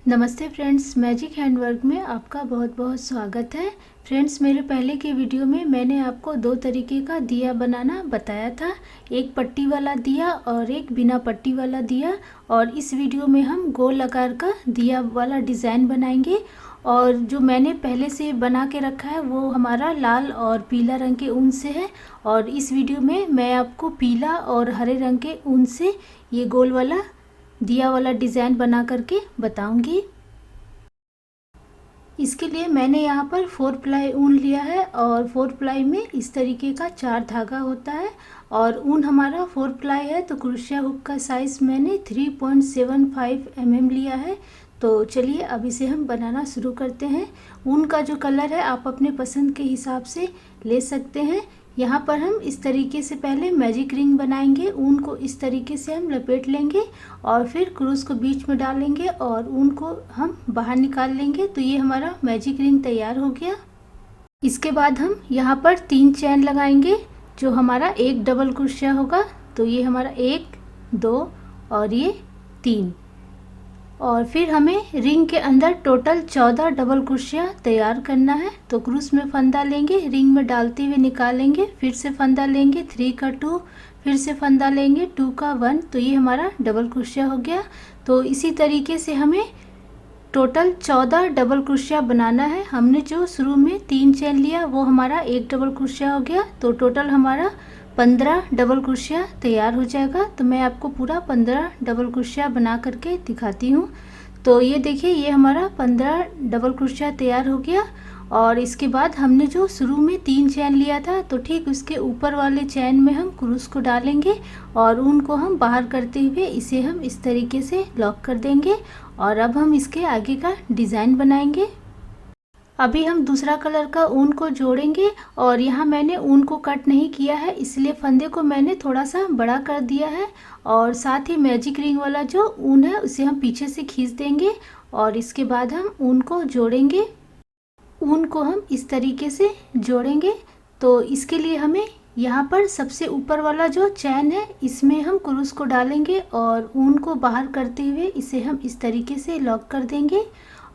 नमस्ते friends, magic handwork में आपका बहुत बहुत स्वागत है। फ्रेंड्स, मेरे पहले के वीडियो में मैंने आपको दो तरीके का दिया बनाना बताया था, एक पट्टी वाला दिया और एक बिना पट्टी वाला दिया। और इस वीडियो में हम गोल आकार का दिया वाला डिज़ाइन बनाएंगे। और जो मैंने पहले से बना के रखा है वो हमारा लाल और पीला रंग के ऊन से है। और इस वीडियो में मैं आपको पीला और हरे रंग के ऊन से ये गोल वाला दिया वाला डिज़ाइन बना करके बताऊंगी। इसके लिए मैंने यहाँ पर 4 प्लाई ऊन लिया है और 4 प्लाई में इस तरीके का 4 धागा होता है। और ऊन हमारा 4 प्लाई है तो क्रोशिया हुक का साइज़ मैंने 3.75 mm लिया है। तो चलिए अब इसे हम बनाना शुरू करते हैं। ऊन का जो कलर है आप अपने पसंद के हिसाब से ले सकते हैं। यहाँ पर हम इस तरीके से पहले मैजिक रिंग बनाएंगे। ऊन को इस तरीके से हम लपेट लेंगे और फिर क्रूस को बीच में डालेंगे और ऊन को हम बाहर निकाल लेंगे। तो ये हमारा मैजिक रिंग तैयार हो गया। इसके बाद हम यहाँ पर 3 चैन लगाएंगे जो हमारा एक डबल क्रोशिया होगा। तो ये हमारा 1 2 और ये 3। और फिर हमें रिंग के अंदर टोटल 14 डबल क्रोशिया तैयार करना है। तो क्रूस में फंदा लेंगे, रिंग में डालते हुए निकालेंगे, फिर से फंदा लेंगे 3 का 2, फिर से फंदा लेंगे 2 का 1। तो ये हमारा डबल क्रोशिया हो गया। तो इसी तरीके से हमें टोटल 14 डबल क्रोशिया बनाना है। हमने जो शुरू में 3 चैन लिया वो हमारा एक डबल क्रोशिया हो गया। तो टोटल हमारा 15 डबल क्रोशिया तैयार हो जाएगा। तो मैं आपको पूरा 15 डबल क्रोशिया बना करके दिखाती हूँ। तो ये देखिए, ये हमारा 15 डबल क्रोशिया तैयार हो गया। और इसके बाद हमने जो शुरू में 3 चैन लिया था तो ठीक उसके ऊपर वाले चैन में हम क्रूस को डालेंगे और ऊन को हम बाहर करते हुए इसे हम इस तरीके से लॉक कर देंगे। और अब हम इसके आगे का डिज़ाइन बनाएंगे। अभी हम दूसरा कलर का ऊन को जोड़ेंगे और यहाँ मैंने ऊन को कट नहीं किया है, इसलिए फंदे को मैंने थोड़ा सा बड़ा कर दिया है। और साथ ही मैजिक रिंग वाला जो ऊन है उसे हम पीछे से खींच देंगे और इसके बाद हम ऊन को जोड़ेंगे। ऊन को हम इस तरीके से जोड़ेंगे। तो इसके लिए हमें यहाँ पर सबसे ऊपर वाला जो चैन है इसमें हम क्रूस को डालेंगे और ऊन को बाहर करते हुए इसे हम इस तरीके से लॉक कर देंगे।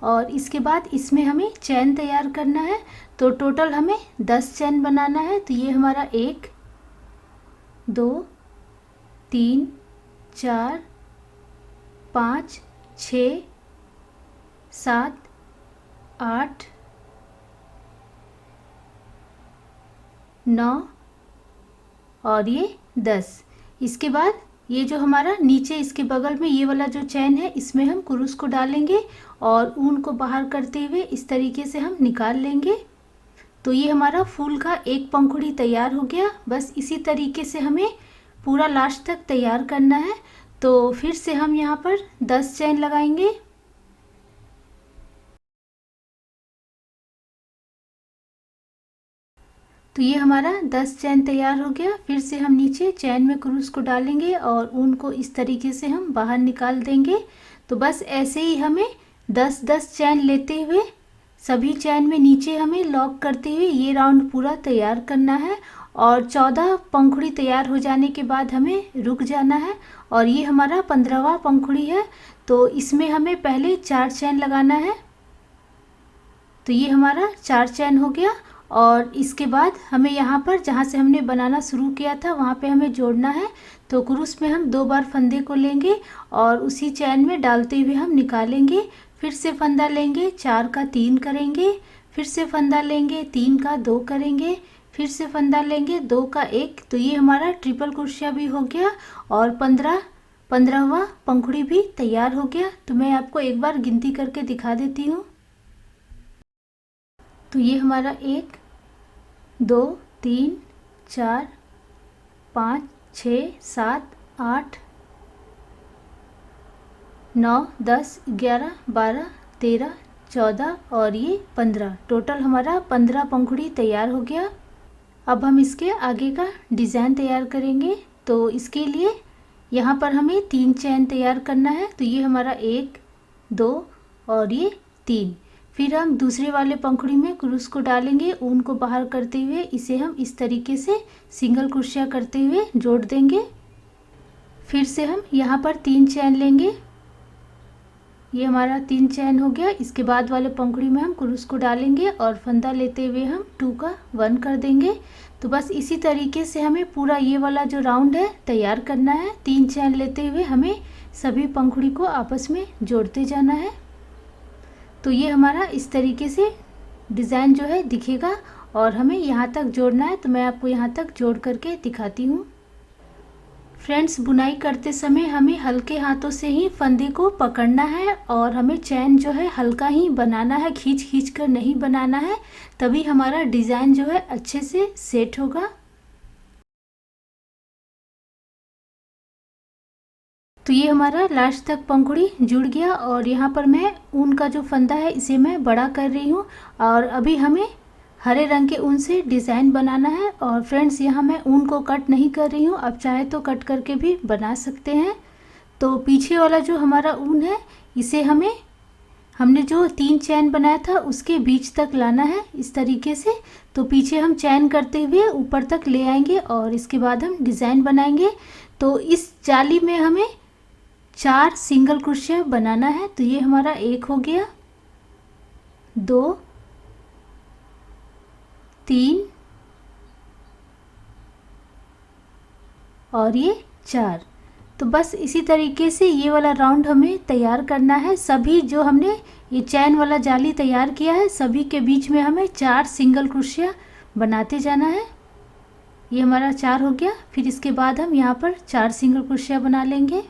और इसके बाद इसमें हमें चैन तैयार करना है। तो टोटल हमें 10 चैन बनाना है। तो ये हमारा 1 2 3 4 5 6 7 8 9 और ये 10। इसके बाद ये जो हमारा नीचे इसके बगल में ये वाला जो चैन है इसमें हम क्रूस को डालेंगे और ऊन को बाहर करते हुए इस तरीके से हम निकाल लेंगे। तो ये हमारा फूल का एक पंखुड़ी तैयार हो गया। बस इसी तरीके से हमें पूरा लास्ट तक तैयार करना है। तो फिर से हम यहाँ पर 10 चैन लगाएंगे। तो ये हमारा 10 चैन तैयार हो गया। फिर से हम नीचे चैन में क्रूस को डालेंगे और ऊन को इस तरीके से हम बाहर निकाल देंगे। तो बस ऐसे ही हमें 10-10 चैन लेते हुए सभी चैन में नीचे हमें लॉक करते हुए ये राउंड पूरा तैयार करना है। और 14 पंखुड़ी तैयार हो जाने के बाद हमें रुक जाना है। और ये हमारा 15वां पंखुड़ी है। तो इसमें हमें पहले 4 चैन लगाना है। तो ये हमारा 4 चैन हो गया। और इसके बाद हमें यहाँ पर जहाँ से हमने बनाना शुरू किया था वहाँ पे हमें जोड़ना है। तो क्रूस में हम 2 बार फंदे को लेंगे और उसी चैन में डालते हुए हम निकालेंगे। फिर से फंदा लेंगे, 4 का 3 करेंगे, फिर से फंदा लेंगे, 3 का 2 करेंगे, फिर से फंदा लेंगे, 2 का 1। तो ये हमारा ट्रिपल क्रोशिया भी हो गया और 15वां पंखुड़ी भी तैयार हो गया। तो मैं आपको एक बार गिनती करके दिखा देती हूँ। तो ये हमारा 1 2 3 4 5 6 7 8 9 10 11 12 13 14 और ये 15। टोटल हमारा 15 पंखुड़ी तैयार हो गया। अब हम इसके आगे का डिज़ाइन तैयार करेंगे। तो इसके लिए यहाँ पर हमें 3 चैन तैयार करना है। तो ये हमारा 1 2 और ये 3। फिर हम दूसरे वाले पंखुड़ी में क्रूस को डालेंगे, ऊन को बाहर करते हुए इसे हम इस तरीके से सिंगल क्रोशिया करते हुए जोड़ देंगे। फिर से हम यहाँ पर 3 चैन लेंगे ये हमारा 3 चैन हो गया। इसके बाद वाले पंखुड़ी में हम क्रूस को डालेंगे और फंदा लेते हुए हम 2 का 1 कर देंगे। तो बस इसी तरीके से हमें पूरा ये वाला जो राउंड है तैयार करना है। 3 चैन लेते हुए हमें सभी पंखुड़ी को आपस में जोड़ते जाना है। तो ये हमारा इस तरीके से डिज़ाइन जो है दिखेगा और हमें यहाँ तक जोड़ना है। तो मैं आपको यहाँ तक जोड़ करके दिखाती हूँ। फ्रेंड्स, बुनाई करते समय हमें हल्के हाथों से ही फंदे को पकड़ना है और हमें चैन जो है हल्का ही बनाना है, खींच खींच कर नहीं बनाना है, तभी हमारा डिज़ाइन जो है अच्छे से सेट होगा। तो ये हमारा लास्ट तक पंखुड़ी जुड़ गया और यहाँ पर मैं ऊन का जो फंदा है इसे मैं बड़ा कर रही हूँ और अभी हमें हरे रंग के ऊन से डिज़ाइन बनाना है। और फ्रेंड्स, यहाँ मैं ऊन को कट नहीं कर रही हूँ, आप चाहे तो कट करके भी बना सकते हैं। तो पीछे वाला जो हमारा ऊन है इसे हमने जो 3 चैन बनाया था उसके बीच तक लाना है इस तरीके से। तो पीछे हम चैन करते हुए ऊपर तक ले आएंगे और इसके बाद हम डिज़ाइन बनाएंगे। तो इस जाली में हमें 4 सिंगल क्रोशिया बनाना है। तो ये हमारा 1 हो गया, 2, 3 और ये 4। तो बस इसी तरीके से ये वाला राउंड हमें तैयार करना है। सभी जो हमने ये चैन वाला जाली तैयार किया है सभी के बीच में हमें 4 सिंगल क्रोशिया बनाते जाना है। ये हमारा 4 हो गया। फिर इसके बाद हम यहाँ पर 4 सिंगल क्रोशिया बना लेंगे।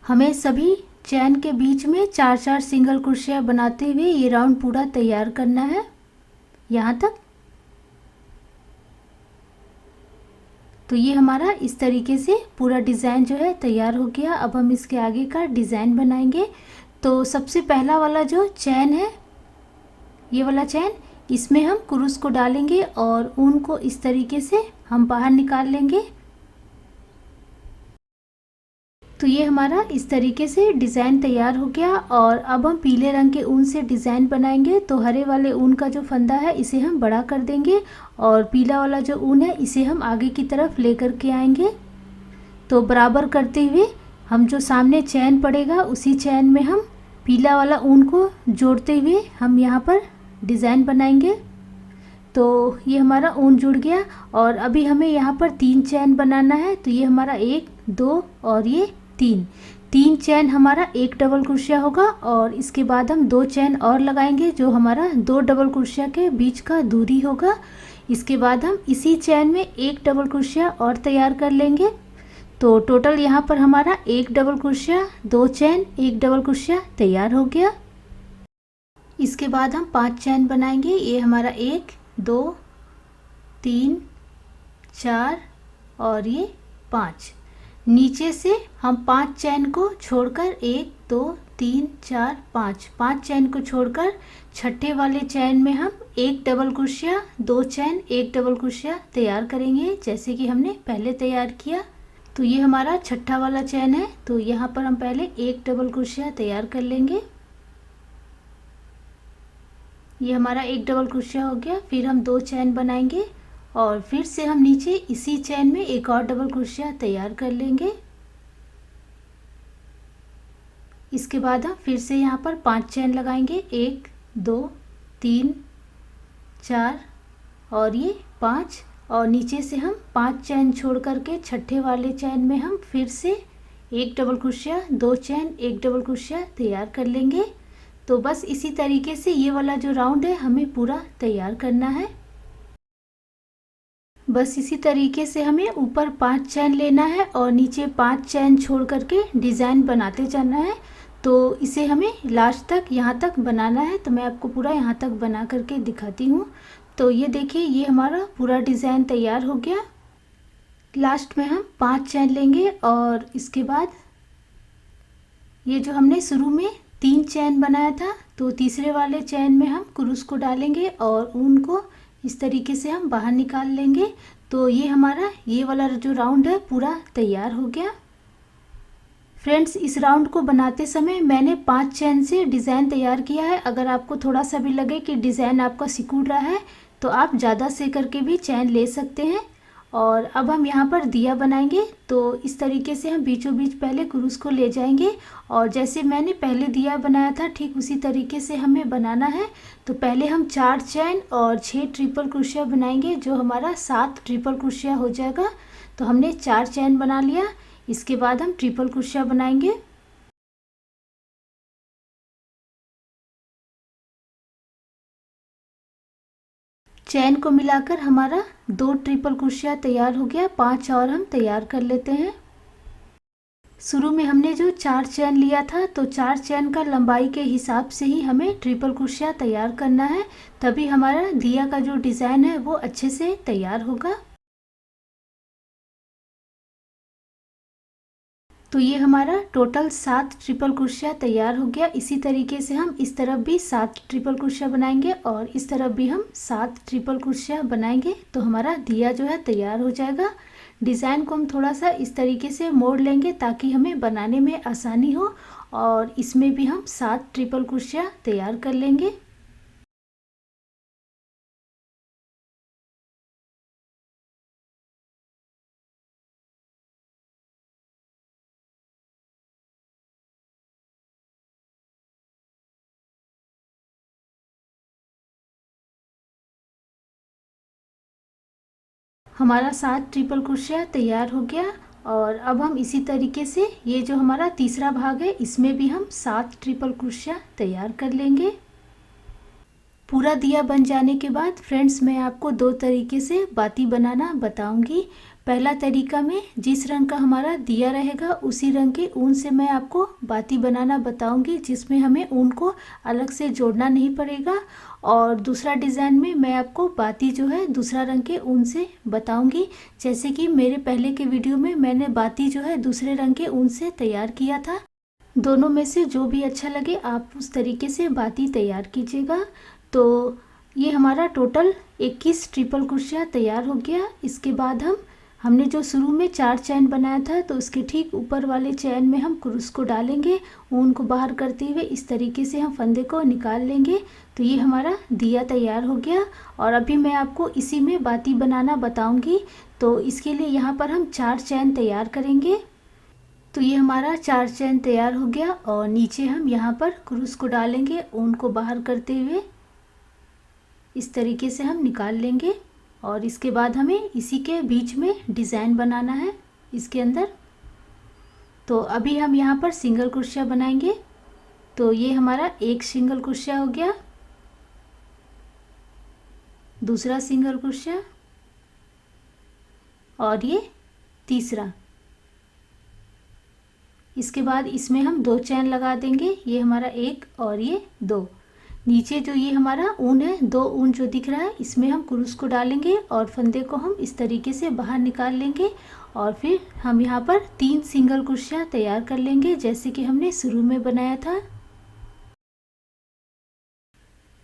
हमें सभी चैन के बीच में 4-4 सिंगल क्रोशिया बनाते हुए ये राउंड पूरा तैयार करना है यहाँ तक। तो ये हमारा इस तरीके से पूरा डिज़ाइन जो है तैयार हो गया। अब हम इसके आगे का डिज़ाइन बनाएंगे। तो सबसे पहला वाला जो चैन है, ये वाला चैन, इसमें हम क्रूस को डालेंगे और ऊन को इस तरीके से हम बाहर निकाल लेंगे। तो ये हमारा इस तरीके से डिज़ाइन तैयार हो गया और अब हम पीले रंग के ऊन से डिज़ाइन बनाएंगे। तो हरे वाले ऊन का जो फंदा है इसे हम बड़ा कर देंगे और पीला वाला जो ऊन है इसे हम आगे की तरफ लेकर के आएंगे। तो बराबर करते हुए हम जो सामने चैन पड़ेगा उसी चैन में हम पीला वाला ऊन को जोड़ते हुए हम यहाँ पर डिज़ाइन बनाएंगे। तो ये हमारा ऊन जुड़ गया और अभी हमें यहाँ पर 3 चैन बनाना है। तो ये हमारा 1, 2 और ये 3 चैन हमारा 1 डबल क्रोशिया होगा और इसके बाद हम 2 चैन और लगाएंगे जो हमारा 2 डबल क्रोशिया के बीच का दूरी होगा। इसके बाद हम इसी चैन में 1 डबल क्रोशिया और तैयार कर लेंगे। तो टोटल यहाँ पर हमारा 1 डबल क्रोशिया, 2 चैन, 1 डबल क्रोशिया तैयार हो गया। इसके बाद हम 5 चैन बनाएंगे। ये हमारा 1, 2, 3, 4 और ये 5। नीचे से हम 5 चैन को छोड़कर 1, 2, 3, 4, 5 चैन को छोड़कर छठे वाले चैन में हम 1 डबल क्रोशिया, 2 चैन, 1 डबल क्रोशिया तैयार करेंगे जैसे कि हमने पहले तैयार किया। तो ये हमारा छठा वाला चैन है। तो यहाँ पर हम पहले 1 डबल क्रोशिया तैयार कर लेंगे। ये हमारा 1 डबल क्रोशिया हो गया। फिर हम 2 चैन बनाएंगे और फिर से हम नीचे इसी चैन में एक और डबल क्रोशिया तैयार कर लेंगे। इसके बाद हम फिर से यहाँ पर 5 चैन लगाएंगे। 1, 2, 3, 4 और ये 5 और नीचे से हम 5 चैन छोड़ करके छठे वाले चैन में हम फिर से 1 डबल क्रोशिया, 2 चैन, 1 डबल क्रोशिया तैयार कर लेंगे। तो बस इसी तरीके से ये वाला जो राउंड है हमें पूरा तैयार करना है। बस इसी तरीके से हमें ऊपर 5 चैन लेना है और नीचे 5 चैन छोड़ करके डिज़ाइन बनाते जाना है। तो इसे हमें लास्ट तक यहाँ तक बनाना है। तो मैं आपको पूरा यहाँ तक बना करके दिखाती हूँ। तो ये देखिए, ये हमारा पूरा डिज़ाइन तैयार हो गया। लास्ट में हम 5 चैन लेंगे और इसके बाद ये जो हमने शुरू में 3 चैन बनाया था तो तीसरे वाले चैन में हम क्रूस को डालेंगे और ऊन को इस तरीके से हम बाहर निकाल लेंगे। तो ये हमारा ये वाला जो राउंड है पूरा तैयार हो गया। फ्रेंड्स, इस राउंड को बनाते समय मैंने 5 चैन से डिज़ाइन तैयार किया है। अगर आपको थोड़ा सा भी लगे कि डिज़ाइन आपका सिकुड़ रहा है तो आप ज़्यादा से करके भी चैन ले सकते हैं। और अब हम यहाँ पर दिया बनाएंगे। तो इस तरीके से हम बीचों बीच पहले क्रूस को ले जाएंगे और जैसे मैंने पहले दिया बनाया था ठीक उसी तरीके से हमें बनाना है। तो पहले हम 4 चैन और 6 ट्रिपल क्रोशिया बनाएंगे, जो हमारा 7 ट्रिपल क्रोशिया हो जाएगा। तो हमने 4 चैन बना लिया, इसके बाद हम ट्रिपल क्रोशिया बनाएंगे। चैन को मिलाकर हमारा 2 ट्रिपल क्रोशिया तैयार हो गया, 5 और हम तैयार कर लेते हैं। शुरू में हमने जो 4 चैन लिया था तो 4 चैन का लंबाई के हिसाब से ही हमें ट्रिपल क्रोशिया तैयार करना है, तभी हमारा दिया का जो डिज़ाइन है वो अच्छे से तैयार होगा। तो ये हमारा टोटल 7 ट्रिपल क्रोशिया तैयार हो गया। इसी तरीके से हम इस तरफ भी 7 ट्रिपल क्रोशिया बनाएंगे और इस तरफ भी हम 7 ट्रिपल क्रोशिया बनाएंगे, तो हमारा दिया जो है तैयार हो जाएगा। डिज़ाइन को हम थोड़ा सा इस तरीके से मोड़ लेंगे ताकि हमें बनाने में आसानी हो, और इसमें भी हम 7 ट्रिपल क्रोशिया तैयार कर लेंगे। हमारा 7 ट्रिपल क्रोशिया तैयार हो गया और अब हम इसी तरीके से ये जो हमारा तीसरा भाग है इसमें भी हम 7 ट्रिपल क्रोशिया तैयार कर लेंगे। पूरा दिया बन जाने के बाद फ्रेंड्स मैं आपको 2 तरीके से बाती बनाना बताऊंगी। पहला तरीका में जिस रंग का हमारा दिया रहेगा उसी रंग के ऊन से मैं आपको बाती बनाना बताऊंगी, जिसमें हमें ऊन को अलग से जोड़ना नहीं पड़ेगा। और दूसरा डिज़ाइन में मैं आपको बाती जो है दूसरा रंग के ऊन से बताऊंगी, जैसे कि मेरे पहले के वीडियो में मैंने बाती जो है दूसरे रंग के ऊन से तैयार किया था। दोनों में से जो भी अच्छा लगे आप उस तरीके से बाती तैयार कीजिएगा। तो ये हमारा टोटल 21 ट्रिपल क्रोशिया तैयार हो गया। इसके बाद हमने जो शुरू में 4 चैन बनाया था तो उसके ठीक ऊपर वाले चैन में हम क्रूस को डालेंगे, ऊन को बाहर करते हुए इस तरीके से हम फंदे को निकाल लेंगे। तो ये हमारा दिया तैयार हो गया और अभी मैं आपको इसी में बाती बनाना बताऊंगी। तो इसके लिए यहाँ पर हम 4 चैन तैयार करेंगे। तो ये हमारा 4 चैन तैयार हो गया और नीचे हम यहाँ पर क्रूस को डालेंगे, ऊन को बाहर करते हुए इस तरीके से हम निकाल लेंगे। और इसके बाद हमें इसी के बीच में डिज़ाइन बनाना है इसके अंदर। तो अभी हम यहाँ पर सिंगल क्रोशिया बनाएंगे। तो ये हमारा एक सिंगल क्रोशिया हो गया, दूसरा सिंगल क्रोशिया और ये तीसरा। इसके बाद इसमें हम 2 चैन लगा देंगे, ये हमारा 1 और ये 2। नीचे जो ये हमारा ऊन है 2 ऊन जो दिख रहा है इसमें हम क्रूस को डालेंगे और फंदे को हम इस तरीके से बाहर निकाल लेंगे और फिर हम यहाँ पर 3 सिंगल क्रोशिया तैयार कर लेंगे, जैसे कि हमने शुरू में बनाया था।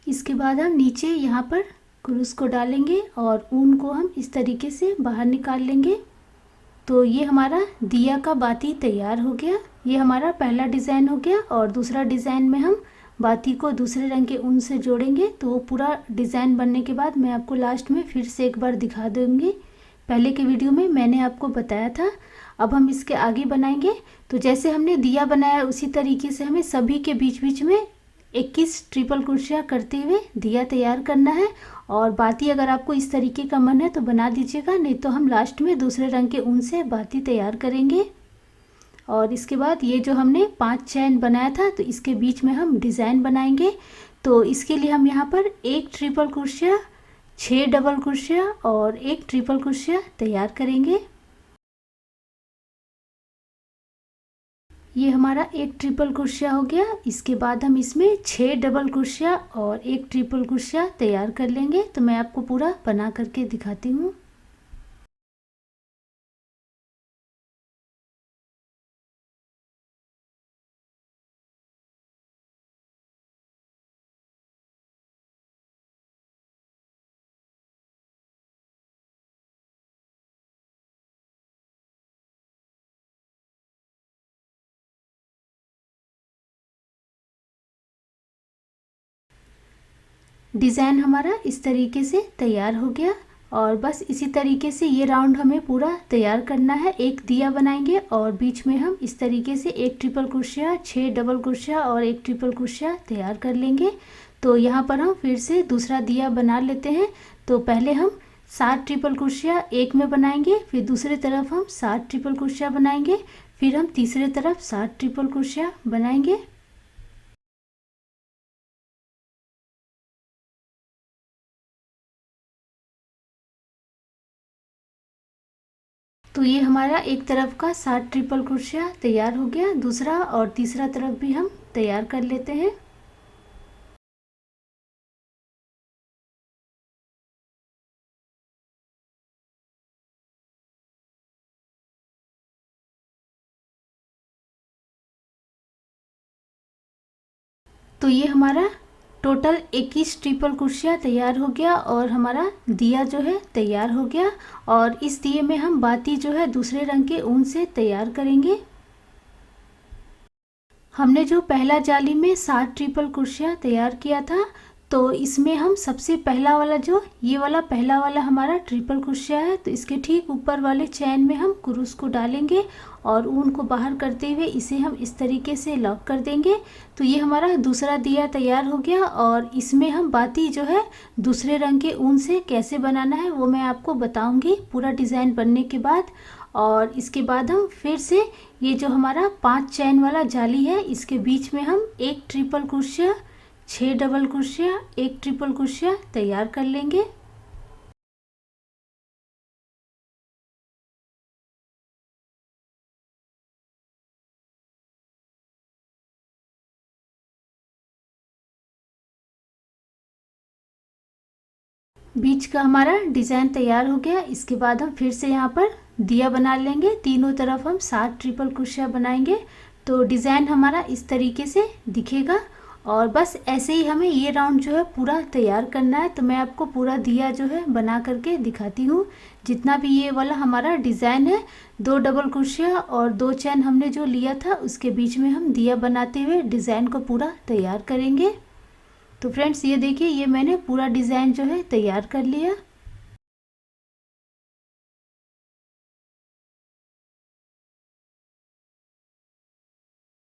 इसके बाद हम नीचे यहाँ पर क्रूस को डालेंगे और ऊन को हम इस तरीके से बाहर निकाल लेंगे। तो ये हमारा दिया का बाती तैयार हो गया। ये हमारा पहला डिज़ाइन हो गया और दूसरा डिज़ाइन में हम बाती को दूसरे रंग के ऊन से जोड़ेंगे। तो वो पूरा डिज़ाइन बनने के बाद मैं आपको लास्ट में फिर से एक बार दिखा दूँगी। पहले के वीडियो में मैंने आपको बताया था। अब हम इसके आगे बनाएंगे। तो जैसे हमने दिया बनाया उसी तरीके से हमें सभी के बीच बीच में 21 ट्रिपल क्रोशिया करते हुए दिया तैयार करना है। और बाती अगर आपको इस तरीके का मन है तो बना दीजिएगा, नहीं तो हम लास्ट में दूसरे रंग के ऊन से बाती तैयार करेंगे। और इसके बाद ये जो हमने 5 चैन बनाया था तो इसके बीच में हम डिज़ाइन बनाएंगे। तो इसके लिए हम यहाँ पर 1 ट्रिपल क्रोशिया, 6 डबल क्रोशिया और 1 ट्रिपल क्रोशिया तैयार करेंगे। ये हमारा 1 ट्रिपल क्रोशिया हो गया। इसके बाद हम इसमें 6 डबल क्रोशिया और 1 ट्रिपल क्रोशिया तैयार कर लेंगे। तो मैं आपको पूरा बना करके दिखाती हूँ। डिज़ाइन हमारा इस तरीके से तैयार हो गया और बस इसी तरीके से ये राउंड हमें पूरा तैयार करना है। एक दिया बनाएंगे और बीच में हम इस तरीके से एक ट्रिपल क्रोशिया, 6 डबल क्रोशिया और एक ट्रिपल क्रोशिया तैयार कर लेंगे। तो यहाँ पर हम फिर से दूसरा दिया बना लेते हैं। तो पहले हम 7 ट्रिपल क्रोशिया एक में बनाएंगे, फिर दूसरी तरफ हम 7 ट्रिपल क्रोशिया बनाएंगे, फिर हम तीसरी तरफ 7 ट्रिपल क्रोशिया बनाएंगे। तो ये हमारा एक तरफ का 7 ट्रिपल क्रोशिया तैयार हो गया। दूसरा और तीसरा तरफ भी हम तैयार कर लेते हैं। तो ये हमारा टोटल 21 ट्रिपल क्रोशिया तैयार हो गया और हमारा दिया जो है तैयार हो गया। और इस दिए में हम बाती जो है दूसरे रंग के ऊन से तैयार करेंगे। हमने जो पहला जाली में 7 ट्रिपल क्रोशिया तैयार किया था, तो इसमें हम सबसे पहला वाला जो ये वाला पहला वाला हमारा ट्रिपल क्रोशिया है, तो इसके ठीक ऊपर वाले चैन में हम क्रूस को डालेंगे और ऊन को बाहर करते हुए इसे हम इस तरीके से लॉक कर देंगे। तो ये हमारा दूसरा दिया तैयार हो गया और इसमें हम बाती जो है दूसरे रंग के ऊन से कैसे बनाना है वो मैं आपको बताऊंगी पूरा डिज़ाइन बनने के बाद। और इसके बाद हम फिर से ये जो हमारा 5 चैन वाला जाली है इसके बीच में हम एक ट्रिपल क्रोशिया, 6 डबल क्रोशिया, एक ट्रिपल क्रोशिया तैयार कर लेंगे। बीच का हमारा डिज़ाइन तैयार हो गया। इसके बाद हम फिर से यहाँ पर दिया बना लेंगे। तीनों तरफ हम 7 ट्रिपल क्रोशिया बनाएंगे तो डिज़ाइन हमारा इस तरीके से दिखेगा। और बस ऐसे ही हमें ये राउंड जो है पूरा तैयार करना है। तो मैं आपको पूरा दिया जो है बना करके दिखाती हूँ। जितना भी ये वाला हमारा डिज़ाइन है, 2 डबल क्रोशिया और 2 चैन हमने जो लिया था उसके बीच में हम दिया बनाते हुए डिज़ाइन को पूरा तैयार करेंगे। तो फ्रेंड्स ये देखिए, ये मैंने पूरा डिज़ाइन जो है तैयार कर लिया।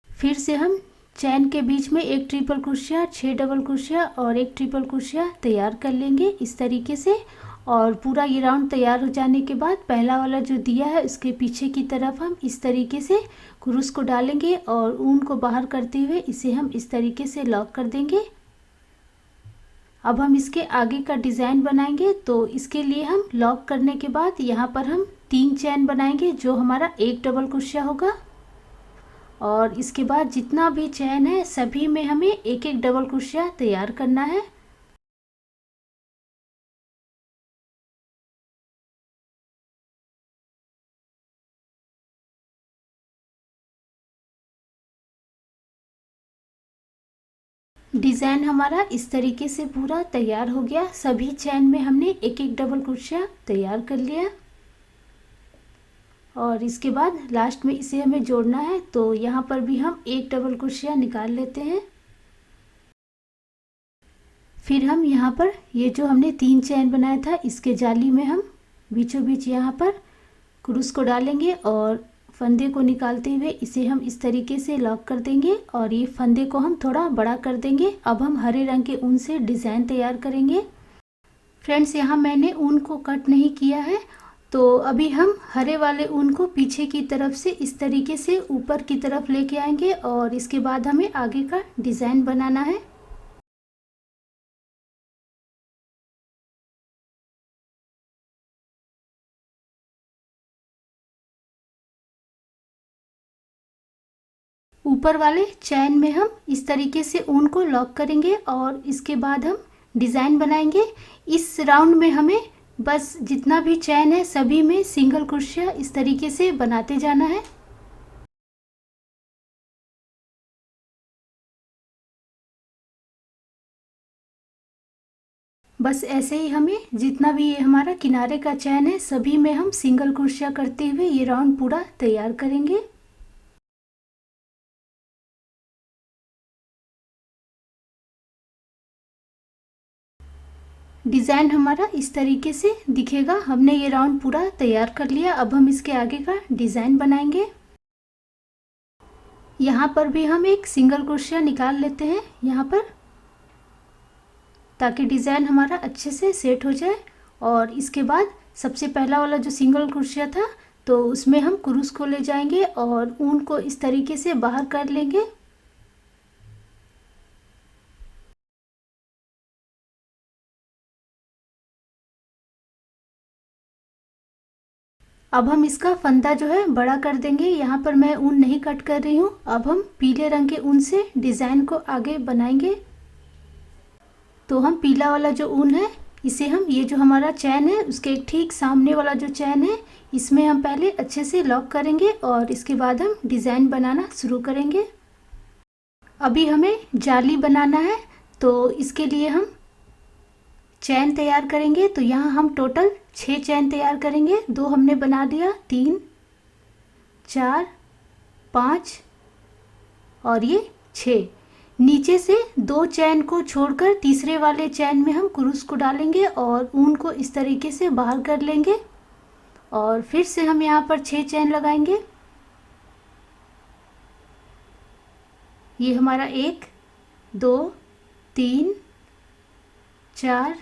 फिर से हम चैन के बीच में एक ट्रिपल क्रोशिया, 6 डबल क्रोशिया और एक ट्रिपल क्रोशिया तैयार कर लेंगे इस तरीके से। और पूरा ये राउंड तैयार हो जाने के बाद पहला वाला जो दिया है उसके पीछे की तरफ हम इस तरीके से क्रूस को डालेंगे और ऊन को बाहर करते हुए इसे हम इस तरीके से लॉक कर देंगे। अब हम इसके आगे का डिज़ाइन बनाएंगे। तो इसके लिए हम लॉक करने के बाद यहाँ पर हम 3 चैन बनाएंगे जो हमारा एक डबल क्रोशिया होगा। और इसके बाद जितना भी चैन है सभी में हमें एक एक डबल क्रोशिया तैयार करना है। डिज़ाइन हमारा इस तरीके से पूरा तैयार हो गया। सभी चैन में हमने एक एक डबल क्रोशिया तैयार कर लिया और इसके बाद लास्ट में इसे हमें जोड़ना है। तो यहाँ पर भी हम एक डबल क्रोशिया निकाल लेते हैं। फिर हम यहाँ पर ये जो हमने 3 चैन बनाया था इसके जाली में हम बीचों बीच यहाँ पर क्रूस को डालेंगे और फंदे को निकालते हुए इसे हम इस तरीके से लॉक कर देंगे और ये फंदे को हम थोड़ा बड़ा कर देंगे। अब हम हरे रंग के ऊन से डिज़ाइन तैयार करेंगे। फ्रेंड्स यहाँ मैंने ऊन को कट नहीं किया है, तो अभी हम हरे वाले ऊन को पीछे की तरफ से इस तरीके से ऊपर की तरफ लेके आएंगे और इसके बाद हमें आगे का डिज़ाइन बनाना है। ऊपर वाले चैन में हम इस तरीके से ऊन को लॉक करेंगे और इसके बाद हम डिज़ाइन बनाएंगे। इस राउंड में हमें बस जितना भी चैन है सभी में सिंगल क्रोशिया इस तरीके से बनाते जाना है। बस ऐसे ही हमें जितना भी ये हमारा किनारे का चैन है सभी में हम सिंगल क्रोशिया करते हुए ये राउंड पूरा तैयार करेंगे। डिज़ाइन हमारा इस तरीके से दिखेगा। हमने ये राउंड पूरा तैयार कर लिया। अब हम इसके आगे का डिज़ाइन बनाएंगे। यहाँ पर भी हम एक सिंगल क्रोशिया निकाल लेते हैं यहाँ पर, ताकि डिज़ाइन हमारा अच्छे से सेट हो जाए। और इसके बाद सबसे पहला वाला जो सिंगल क्रोशिया था तो उसमें हम क्रूस को ले जाएंगे और ऊन को इस तरीके से बाहर कर लेंगे। अब हम इसका फंदा जो है बड़ा कर देंगे। यहाँ पर मैं ऊन नहीं कट कर रही हूँ। अब हम पीले रंग के ऊन से डिज़ाइन को आगे बनाएंगे। तो हम पीला वाला जो ऊन है इसे हम ये जो हमारा चैन है उसके ठीक सामने वाला जो चैन है इसमें हम पहले अच्छे से लॉक करेंगे और इसके बाद हम डिज़ाइन बनाना शुरू करेंगे। अभी हमें जाली बनाना है तो इसके लिए हम चैन तैयार करेंगे। तो यहाँ हम टोटल 6 चैन तैयार करेंगे। 2 हमने बना दिया, 3 4 5 और ये 6। नीचे से 2 चैन को छोड़कर तीसरे वाले चैन में हम क्रूस को डालेंगे और ऊन को इस तरीके से बाहर कर लेंगे और फिर से हम यहाँ पर 6 चैन लगाएंगे। ये हमारा 1 2 3 4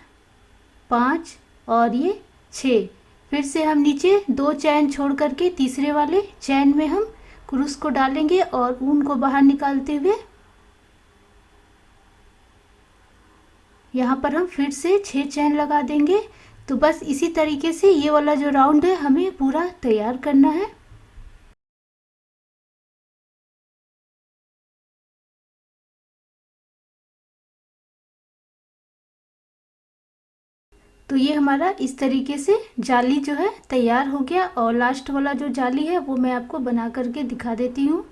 5 और ये 6। फिर से हम नीचे 2 चैन छोड़ करके तीसरे वाले चैन में हम क्रूस को डालेंगे और ऊन को बाहर निकालते हुए यहाँ पर हम फिर से 6 चैन लगा देंगे। तो बस इसी तरीके से ये वाला जो राउंड है हमें पूरा तैयार करना है। तो ये हमारा इस तरीके से जाली जो है तैयार हो गया और लास्ट वाला जो जाली है वो मैं आपको बना करके दिखा देती हूँ।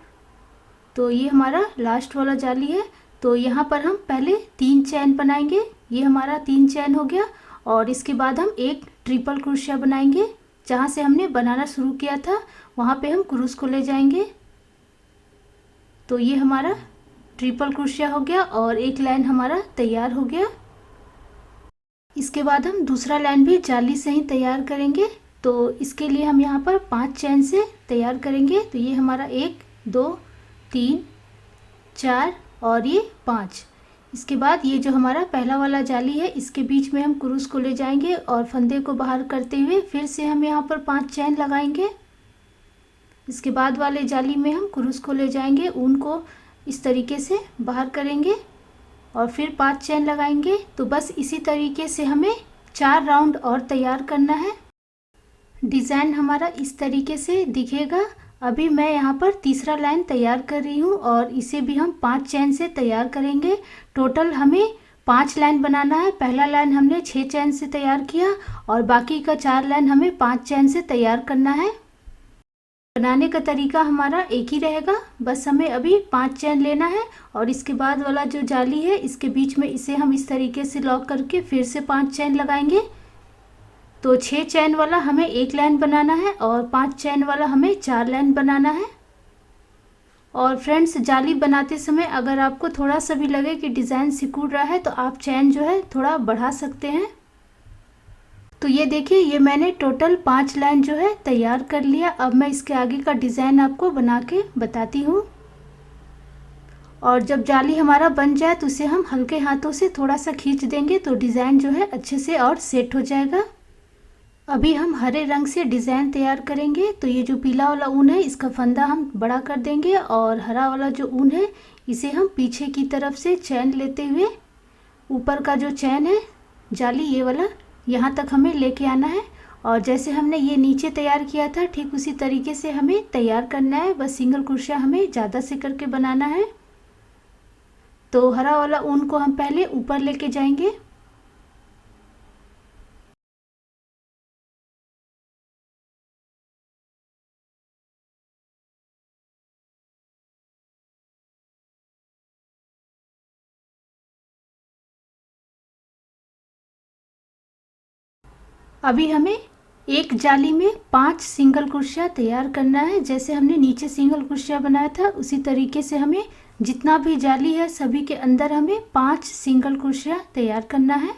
तो ये हमारा लास्ट वाला जाली है। तो यहाँ पर हम पहले 3 चैन बनाएंगे। ये हमारा 3 चैन हो गया और इसके बाद हम एक ट्रिपल क्रोशिया बनाएंगे। जहाँ से हमने बनाना शुरू किया था वहाँ पे हम क्रूस को ले जाएंगे। तो ये हमारा ट्रिपल क्रोशिया हो गया और एक लाइन हमारा तैयार हो गया। इसके बाद हम दूसरा लाइन भी जाली से ही तैयार करेंगे। तो इसके लिए हम यहाँ पर 5 चैन से तैयार करेंगे। तो ये हमारा 1 2 3 4 और ये 5। इसके बाद ये जो हमारा पहला वाला जाली है इसके बीच में हम क्रूस को ले जाएंगे और फंदे को बाहर करते हुए फिर से हम यहाँ पर 5 चैन लगाएंगे। इसके बाद वाले जाली में हम क्रूस को ले जाएंगे, ऊन को इस तरीके से बाहर करेंगे और फिर 5 चैन लगाएंगे। तो बस इसी तरीके से हमें 4 राउंड और तैयार करना है। डिज़ाइन हमारा इस तरीके से दिखेगा। अभी मैं यहाँ पर तीसरा लाइन तैयार कर रही हूँ और इसे भी हम 5 चैन से तैयार करेंगे। टोटल हमें 5 लाइन बनाना है। पहला लाइन हमने 6 चैन से तैयार किया और बाकी का 4 लाइन हमें 5 चैन से तैयार करना है। बनाने का तरीका हमारा एक ही रहेगा, बस हमें अभी 5 चैन लेना है और इसके बाद वाला जो जाली है इसके बीच में इसे हम इस तरीके से लॉक करके फिर से 5 चैन लगाएंगे। तो 6 चैन वाला हमें एक लाइन बनाना है और 5 चैन वाला हमें 4 लाइन बनाना है। और फ्रेंड्स, जाली बनाते समय अगर आपको थोड़ा सा भी लगे कि डिज़ाइन सिकुड़ रहा है तो आप चैन जो है थोड़ा बढ़ा सकते हैं। तो ये देखिए, ये मैंने टोटल 5 लाइन जो है तैयार कर लिया। अब मैं इसके आगे का डिज़ाइन आपको बना के बताती हूँ। और जब जाली हमारा बन जाए तो उसे हम हल्के हाथों से थोड़ा सा खींच देंगे तो डिज़ाइन जो है अच्छे से और सेट हो जाएगा। अभी हम हरे रंग से डिज़ाइन तैयार करेंगे। तो ये जो पीला वाला ऊन है इसका फंदा हम बड़ा कर देंगे और हरा वाला जो ऊन है इसे हम पीछे की तरफ से चैन लेते हुए ऊपर का जो चैन है जाली ये वाला यहाँ तक हमें लेके आना है। और जैसे हमने ये नीचे तैयार किया था ठीक उसी तरीके से हमें तैयार करना है। बस सिंगल क्रोशिया हमें ज़्यादा से करके बनाना है। तो हरा वाला ऊन को हम पहले ऊपर लेके जाएंगे। अभी हमें एक जाली में 5 सिंगल क्रोशिया तैयार करना है। जैसे हमने नीचे सिंगल क्रोशिया बनाया था उसी तरीके से हमें जितना भी जाली है सभी के अंदर हमें 5 सिंगल क्रोशिया तैयार करना है।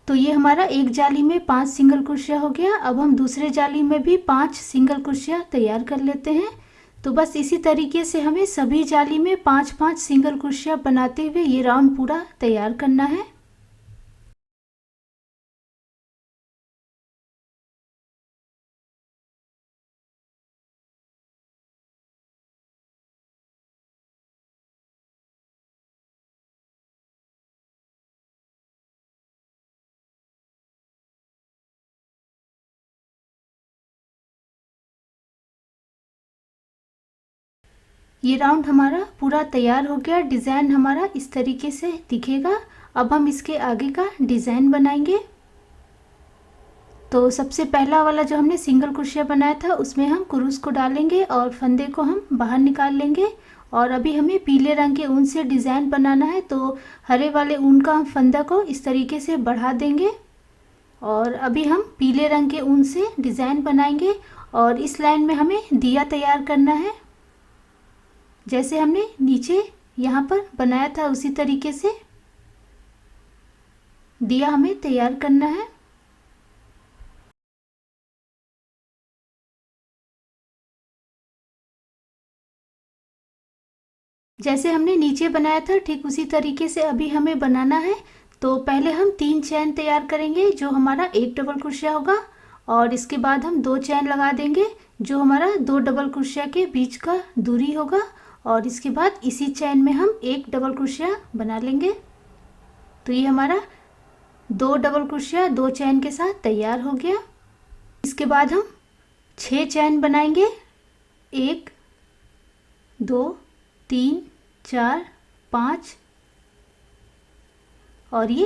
तो ये हमारा एक जाली में 5 सिंगल क्रोशिया हो गया। अब हम दूसरे जाली में भी 5 सिंगल क्रोशिया तैयार कर लेते हैं। तो बस इसी तरीके से हमें सभी जाली में 5-5 सिंगल क्रोशिया बनाते हुए ये राउंड पूरा तैयार करना है। ये राउंड हमारा पूरा तैयार हो गया। डिज़ाइन हमारा इस तरीके से दिखेगा। अब हम इसके आगे का डिज़ाइन बनाएंगे। तो सबसे पहला वाला जो हमने सिंगल क्रोशिया बनाया था उसमें हम क्रूस को डालेंगे और फंदे को हम बाहर निकाल लेंगे। और अभी हमें पीले रंग के ऊन से डिज़ाइन बनाना है, तो हरे वाले ऊन का हम फंदा को इस तरीके से बढ़ा देंगे और अभी हम पीले रंग के ऊन से डिज़ाइन बनाएंगे। और इस लाइन में हमें दिया तैयार करना है, जैसे हमने नीचे यहाँ पर बनाया था उसी तरीके से दिया हमें तैयार करना है। जैसे हमने नीचे बनाया था ठीक उसी तरीके से अभी हमें बनाना है। तो पहले हम 3 चैन तैयार करेंगे जो हमारा एक डबल क्रोशिया होगा, और इसके बाद हम 2 चैन लगा देंगे जो हमारा 2 डबल क्रोशिया के बीच का दूरी होगा, और इसके बाद इसी चैन में हम एक डबल क्रोशिया बना लेंगे। तो ये हमारा 2 डबल क्रोशिया 2 चैन के साथ तैयार हो गया। इसके बाद हम 6 चैन बनाएंगे, 1 2 3 4 5 और ये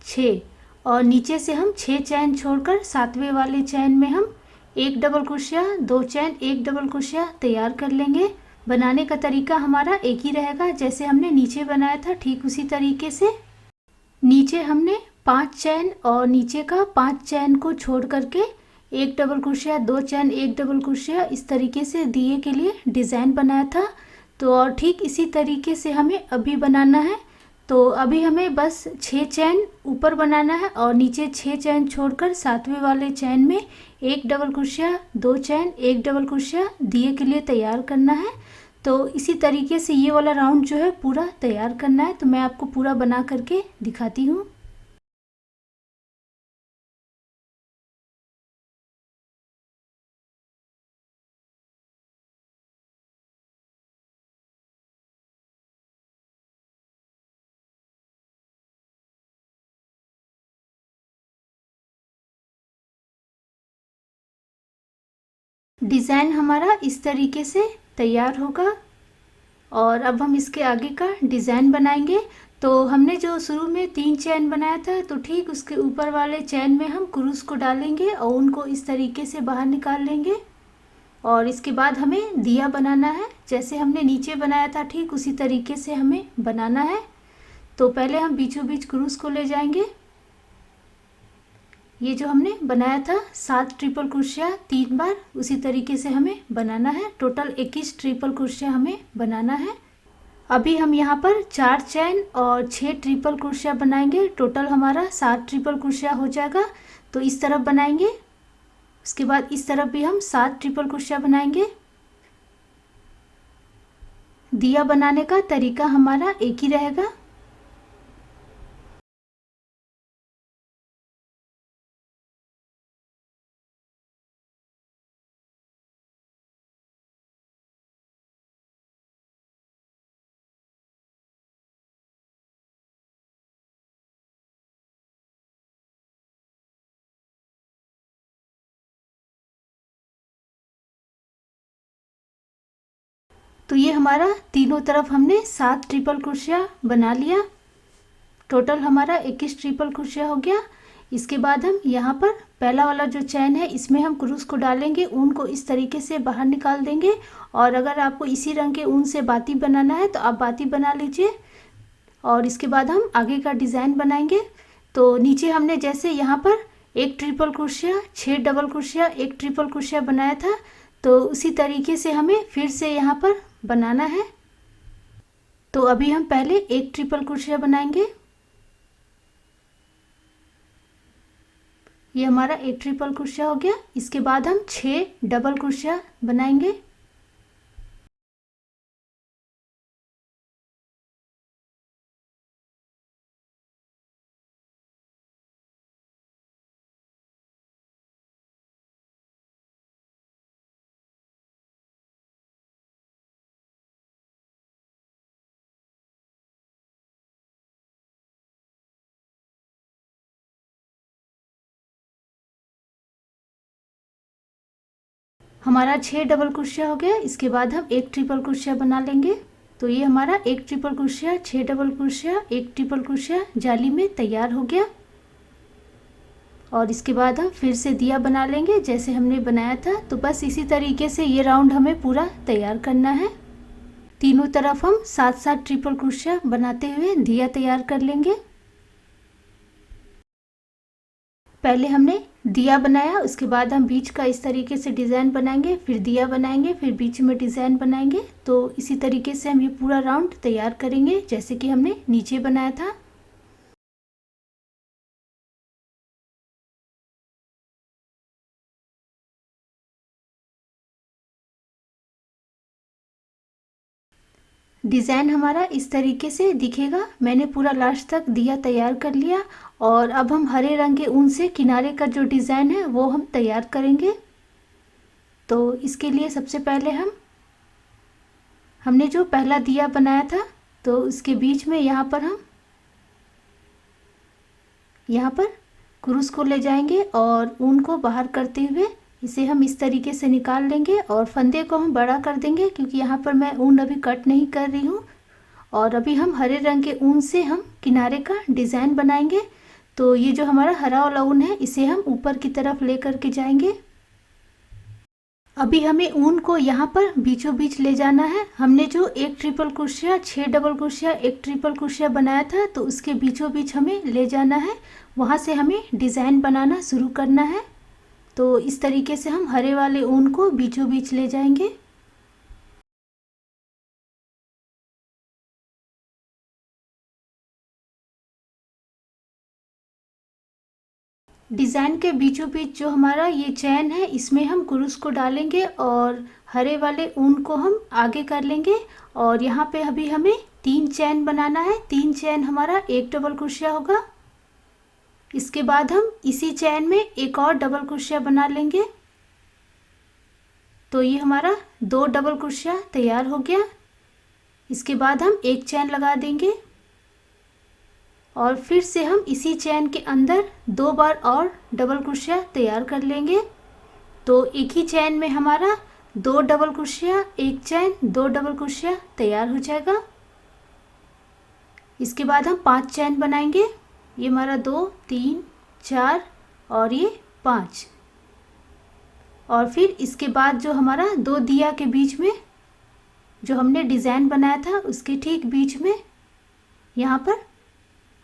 6, और नीचे से हम 6 चैन छोड़कर 7वें वाले चैन में हम एक डबल क्रोशिया 2 चैन एक डबल क्रोशिया तैयार कर लेंगे। बनाने का तरीका हमारा एक ही रहेगा, जैसे हमने नीचे बनाया था ठीक उसी तरीके से। नीचे हमने 5 चैन और नीचे का 5 चैन को छोड़ करके एक डबल क्रोशिया 2 चैन एक डबल क्रोशिया इस तरीके से दिए के लिए डिज़ाइन बनाया था। तो और ठीक इसी तरीके से हमें अभी बनाना है। तो अभी हमें बस 6 चैन ऊपर बनाना है और नीचे 6 चैन छोड़कर 7वें वाले चैन में एक डबल क्रोशिया 2 चैन एक डबल क्रोशिया दिए के लिए तैयार करना है। तो इसी तरीके से ये वाला राउंड जो है पूरा तैयार करना है। तो मैं आपको पूरा बना करके दिखाती हूँ। डिज़ाइन हमारा इस तरीके से तैयार होगा और अब हम इसके आगे का डिज़ाइन बनाएंगे। तो हमने जो शुरू में 3 चैन बनाया था, तो ठीक उसके ऊपर वाले चैन में हम क्रूस को डालेंगे और उनको इस तरीके से बाहर निकाल लेंगे। और इसके बाद हमें दिया बनाना है, जैसे हमने नीचे बनाया था ठीक उसी तरीके से हमें बनाना है। तो पहले हम बीचों बीच क्रूस को ले जाएंगे। ये जो हमने बनाया था 7 ट्रिपल क्रोशिया 3 बार, उसी तरीके से हमें बनाना है। टोटल 21 ट्रिपल क्रोशिया हमें बनाना है। अभी हम यहाँ पर 4 चैन और 6 ट्रिपल क्रोशिया बनाएंगे। टोटल हमारा 7 ट्रिपल क्रोशिया हो जाएगा। तो इस तरफ बनाएंगे, उसके बाद इस तरफ भी हम 7 ट्रिपल क्रोशिया बनाएंगे। दिया बनाने का तरीका हमारा एक ही रहेगा। तो ये हमारा तीनों तरफ हमने 7 ट्रिपल क्रोशिया बना लिया। टोटल हमारा 21 ट्रिपल क्रोशिया हो गया। इसके बाद हम यहाँ पर पहला वाला जो चैन है इसमें हम क्रूस को डालेंगे, ऊन को इस तरीके से बाहर निकाल देंगे। और अगर आपको इसी रंग के ऊन से बाती बनाना है तो आप बाती बना लीजिए। और इसके बाद हम आगे का डिज़ाइन बनाएंगे। तो नीचे हमने जैसे यहाँ पर एक ट्रिपल क्रोशिया 6 डबल क्रोशिया एक ट्रिपल क्रोशिया बनाया था, तो उसी तरीके से हमें फिर से यहाँ पर बनाना है। तो अभी हम पहले एक ट्रिपल क्रोशिया बनाएंगे। ये हमारा एक ट्रिपल क्रोशिया हो गया। इसके बाद हम 6 डबल क्रोशिया बनाएंगे। हमारा 6 डबल क्रोशिया हो गया। इसके बाद हम एक ट्रिपल क्रोशिया बना लेंगे। तो ये हमारा एक ट्रिपल क्रोशिया, 6 डबल क्रोशिया, एक ट्रिपल क्रोशिया जाली में तैयार हो गया। और इसके बाद हम फिर से दिया बना लेंगे जैसे हमने बनाया था। तो बस इसी तरीके से ये राउंड हमें पूरा तैयार करना है। तीनों तरफ हम 7-7 ट्रिपल क्रोशिया बनाते हुए दिया तैयार कर लेंगे। पहले हमने दिया बनाया, उसके बाद हम बीच का इस तरीके से डिज़ाइन बनाएंगे, फिर दिया बनाएंगे, फिर बीच में डिज़ाइन बनाएंगे। तो इसी तरीके से हम ये पूरा राउंड तैयार करेंगे जैसे कि हमने नीचे बनाया था। डिज़ाइन हमारा इस तरीके से दिखेगा। मैंने पूरा लास्ट तक दिया तैयार कर लिया और अब हम हरे रंग के ऊन से किनारे का जो डिज़ाइन है वो हम तैयार करेंगे। तो इसके लिए सबसे पहले हमने जो पहला दिया बनाया था तो उसके बीच में यहाँ पर क्रूस को ले जाएंगे और ऊन को बाहर करते हुए इसे हम इस तरीके से निकाल लेंगे और फंदे को हम बड़ा कर देंगे क्योंकि यहाँ पर मैं ऊन अभी कट नहीं कर रही हूँ। और अभी हम हरे रंग के ऊन से हम किनारे का डिज़ाइन बनाएंगे। तो ये जो हमारा हरा वाला ऊन है इसे हम ऊपर की तरफ ले करके जाएंगे। अभी हमें ऊन को यहाँ पर बीचों बीच ले जाना है। हमने जो एक ट्रिपल क्रोशिया, 6 डबल क्रोशिया, एक ट्रिपल क्रोशिया बनाया था तो उसके बीचों बीच हमें ले जाना है। वहाँ से हमें डिज़ाइन बनाना शुरू करना है। तो इस तरीके से हम हरे वाले ऊन को बीचों बीच ले जाएंगे। डिज़ाइन के बीचों बीच जो हमारा ये चैन है इसमें हम क्रूस को डालेंगे और हरे वाले ऊन को हम आगे कर लेंगे। और यहाँ पे अभी हमें 3 चैन बनाना है। 3 चैन हमारा एक डबल क्रोशिया होगा। इसके बाद हम इसी चैन में एक और डबल क्रोशिया बना लेंगे। तो ये हमारा 2 डबल क्रोशिया तैयार हो गया। इसके बाद हम एक चैन लगा देंगे और फिर से हम इसी चैन के अंदर 2 बार और डबल क्रोशिया तैयार कर लेंगे। तो एक ही चैन में हमारा 2 डबल क्रोशिया, एक चैन, 2 डबल क्रोशिया तैयार हो जाएगा। इसके बाद हम 5 चैन बनाएंगे। ये हमारा 2, 3, 4 और ये 5। और फिर इसके बाद जो हमारा 2 दिया के बीच में जो हमने डिज़ाइन बनाया था उसके ठीक बीच में यहाँ पर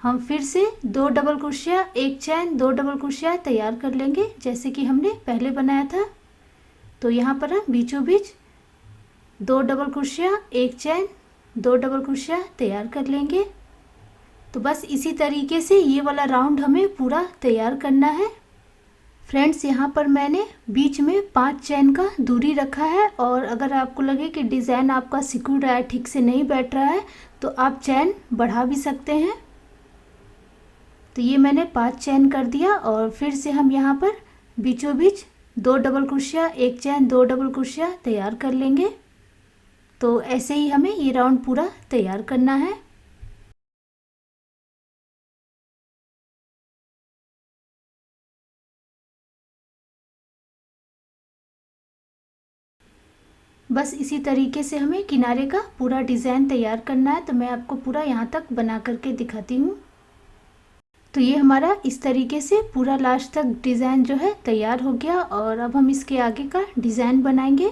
हम फिर से 2 डबल क्रोशिया, एक चैन, 2 डबल क्रोशिया तैयार कर लेंगे जैसे कि हमने पहले बनाया था। तो यहाँ पर हम बीचों बीच 2 डबल क्रोशिया, एक चैन, 2 डबल क्रोशिया तैयार कर लेंगे। तो बस इसी तरीके से ये वाला राउंड हमें पूरा तैयार करना है। फ्रेंड्स, यहाँ पर मैंने बीच में 5 चैन का दूरी रखा है और अगर आपको लगे कि डिज़ाइन आपका सिकुड़ रहा है, ठीक से नहीं बैठ रहा है तो आप चैन बढ़ा भी सकते हैं। तो ये मैंने 5 चैन कर दिया और फिर से हम यहाँ पर बीचों बीच 2 डबल क्रोशिया, एक चैन, 2 डबल क्रोशिया तैयार कर लेंगे। तो ऐसे ही हमें ये राउंड पूरा तैयार करना है। बस इसी तरीके से हमें किनारे का पूरा डिज़ाइन तैयार करना है। तो मैं आपको पूरा यहाँ तक बना करके दिखाती हूँ। तो ये हमारा इस तरीके से पूरा लास्ट तक डिज़ाइन जो है तैयार हो गया और अब हम इसके आगे का डिज़ाइन बनाएंगे।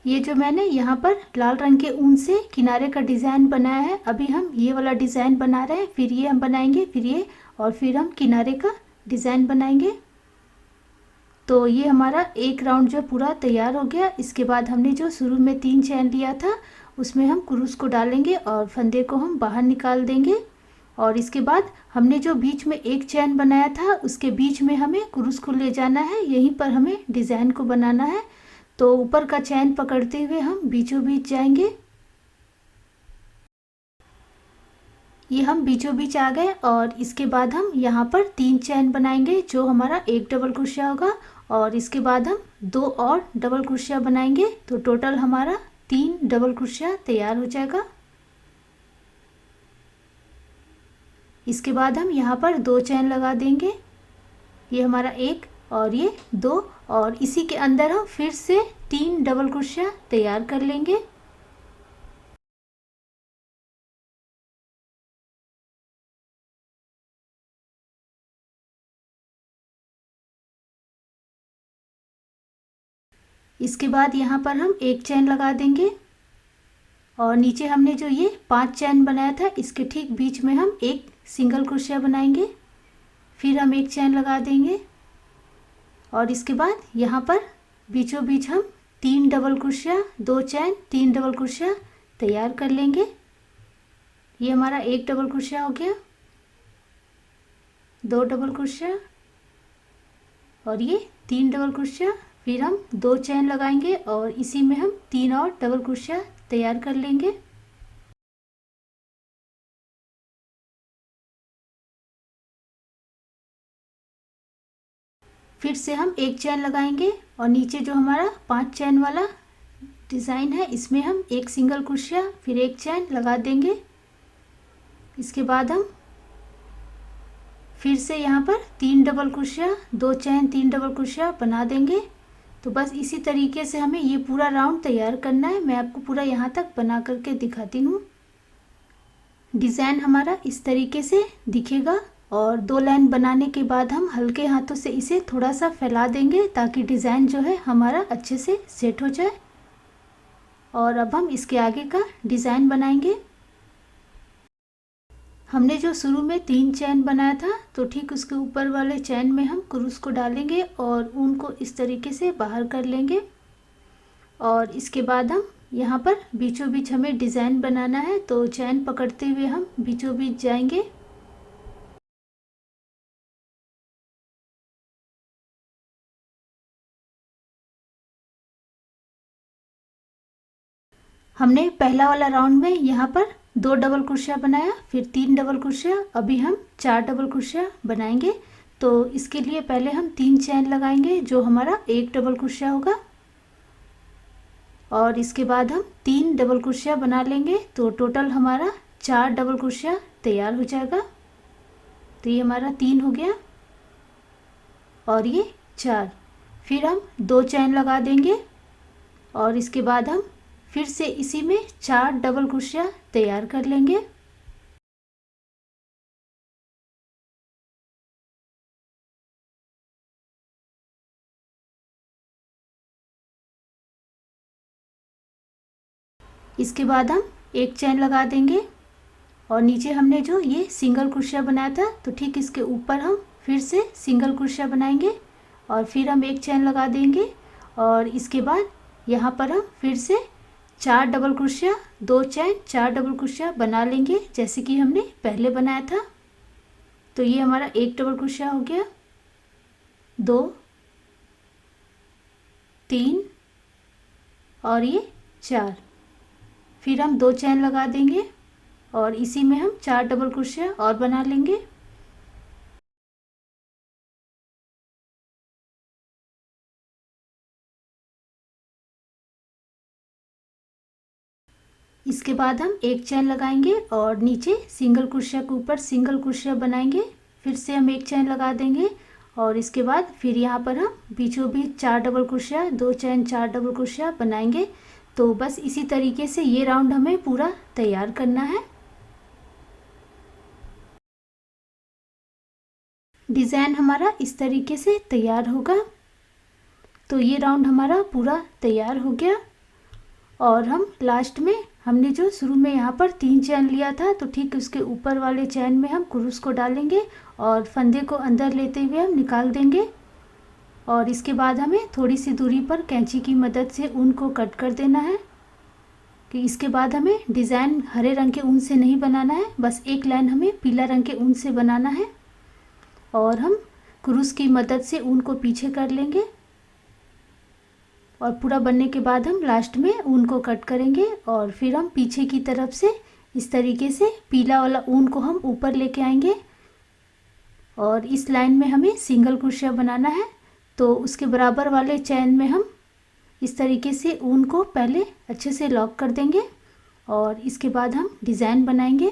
ये जो मैंने यहाँ पर लाल रंग के ऊन से किनारे का डिज़ाइन बनाया है, अभी हम ये वाला डिज़ाइन बना रहे हैं, फिर ये हम बनाएंगे, फिर ये, और फिर हम किनारे का डिज़ाइन बनाएंगे। तो ये हमारा एक राउंड जो पूरा तैयार हो गया। इसके बाद हमने जो शुरू में 3 चैन लिया था उसमें हम क्रूस को डालेंगे और फंदे को हम बाहर निकाल देंगे और इसके बाद हमने जो बीच में एक चैन बनाया था उसके बीच में हमें क्रूस को ले जाना है, यहीं पर हमें डिज़ाइन को बनाना है। तो ऊपर का चैन पकड़ते हुए हम बीचों बीच जाएंगे। ये हम बीचों बीच आ गए और इसके बाद हम यहाँ पर 3 चैन बनाएंगे जो हमारा एक डबल क्रोशिया होगा, और इसके बाद हम 2 और डबल क्रोशिया बनाएंगे, तो टोटल हमारा 3 डबल क्रोशिया तैयार हो जाएगा। इसके बाद हम यहाँ पर 2 चैन लगा देंगे, ये हमारा 1 और ये 2, और इसी के अंदर हम फिर से 3 डबल क्रोशिया तैयार कर लेंगे। इसके बाद यहाँ पर हम 1 चैन लगा देंगे, और नीचे हमने जो ये 5 चैन बनाया था इसके ठीक बीच में हम एक सिंगल क्रोशिया बनाएंगे, फिर हम 1 चैन लगा देंगे, और इसके बाद यहाँ पर बीचों बीच हम 3 डबल क्रोशिया, 2 चैन, 3 डबल क्रोशिया तैयार कर लेंगे। ये हमारा 1 डबल क्रोशिया हो गया, 2 डबल क्रोशिया, और ये 3 डबल क्रोशिया, फिर हम 2 चैन लगाएंगे और इसी में हम 3 और डबल क्रोशिया तैयार कर लेंगे। फिर से हम 1 चैन लगाएंगे और नीचे जो हमारा 5 चैन वाला डिज़ाइन है इसमें हम 1 सिंगल क्रोशिया फिर 1 चैन लगा देंगे। इसके बाद हम फिर से यहाँ पर 3 डबल क्रोशिया, 2 चैन, 3 डबल क्रोशिया बना देंगे। तो बस इसी तरीके से हमें ये पूरा राउंड तैयार करना है। मैं आपको पूरा यहाँ तक बना करके दिखाती हूँ। डिज़ाइन हमारा इस तरीके से दिखेगा, और 2 लाइन बनाने के बाद हम हल्के हाथों से इसे थोड़ा सा फैला देंगे ताकि डिज़ाइन जो है हमारा अच्छे से सेट हो जाए। और अब हम इसके आगे का डिज़ाइन बनाएंगे। हमने जो शुरू में 3 चैन बनाया था तो ठीक उसके ऊपर वाले चैन में हम क्रूस को डालेंगे और ऊन को इस तरीके से बाहर कर लेंगे। और इसके बाद हम यहाँ पर बीचों बीच हमें डिज़ाइन बनाना है, तो चैन पकड़ते हुए हम बीचों बीच जाएंगे। हमने पहला वाला राउंड में यहाँ पर 2 डबल क्रोशिया बनाया, फिर 3 डबल क्रोशिया, अभी हम 4 डबल क्रोशिया बनाएंगे। तो इसके लिए पहले हम 3 चैन लगाएंगे जो हमारा 1 डबल क्रोशिया होगा, और इसके बाद हम 3 डबल क्रोशिया बना लेंगे, तो टोटल हमारा 4 डबल क्रोशिया तैयार हो जाएगा। तो ये हमारा 3 हो गया और ये 4, फिर हम 2 चैन लगा देंगे और इसके बाद हम फिर से इसी में 4 डबल क्रोशिया तैयार कर लेंगे। इसके बाद हम 1 चैन लगा देंगे और नीचे हमने जो ये सिंगल क्रोशिया बनाया था तो ठीक इसके ऊपर हम फिर से सिंगल क्रोशिया बनाएंगे और फिर हम 1 चैन लगा देंगे, और इसके बाद यहाँ पर हम फिर से 4 डबल क्रोशिया, 2 चैन, 4 डबल क्रोशिया बना लेंगे जैसे कि हमने पहले बनाया था। तो ये हमारा 1 डबल क्रोशिया हो गया, 2, 3 और ये 4, फिर हम 2 चैन लगा देंगे और इसी में हम 4 डबल क्रोशिया और बना लेंगे। इसके बाद हम 1 चैन लगाएंगे और नीचे सिंगल क्रोशिया के ऊपर सिंगल क्रोशिया बनाएंगे, फिर से हम 1 चैन लगा देंगे और इसके बाद फिर यहाँ पर हम बीचों बीच 4 डबल क्रोशिया, 2 चैन, 4 डबल क्रोशिया बनाएंगे। तो बस इसी तरीके से ये राउंड हमें पूरा तैयार करना है। डिज़ाइन हमारा इस तरीके से तैयार होगा। तो ये राउंड हमारा पूरा तैयार हो गया, और हम लास्ट में हमने जो शुरू में यहाँ पर 3 चैन लिया था तो ठीक उसके ऊपर वाले चैन में हम क्रूस को डालेंगे और फंदे को अंदर लेते हुए हम निकाल देंगे, और इसके बाद हमें थोड़ी सी दूरी पर कैंची की मदद से ऊन को कट कर देना है। कि इसके बाद हमें डिज़ाइन हरे रंग के ऊन से नहीं बनाना है, बस एक लाइन हमें पीला रंग के ऊन से बनाना है। और हम क्रूस की मदद से ऊन को पीछे कर लेंगे और पूरा बनने के बाद हम लास्ट में ऊन को कट करेंगे और फिर हम पीछे की तरफ से इस तरीके से पीला वाला ऊन को हम ऊपर लेके आएंगे और इस लाइन में हमें सिंगल क्रोशिया बनाना है। तो उसके बराबर वाले चैन में हम इस तरीके से ऊन को पहले अच्छे से लॉक कर देंगे और इसके बाद हम डिज़ाइन बनाएंगे।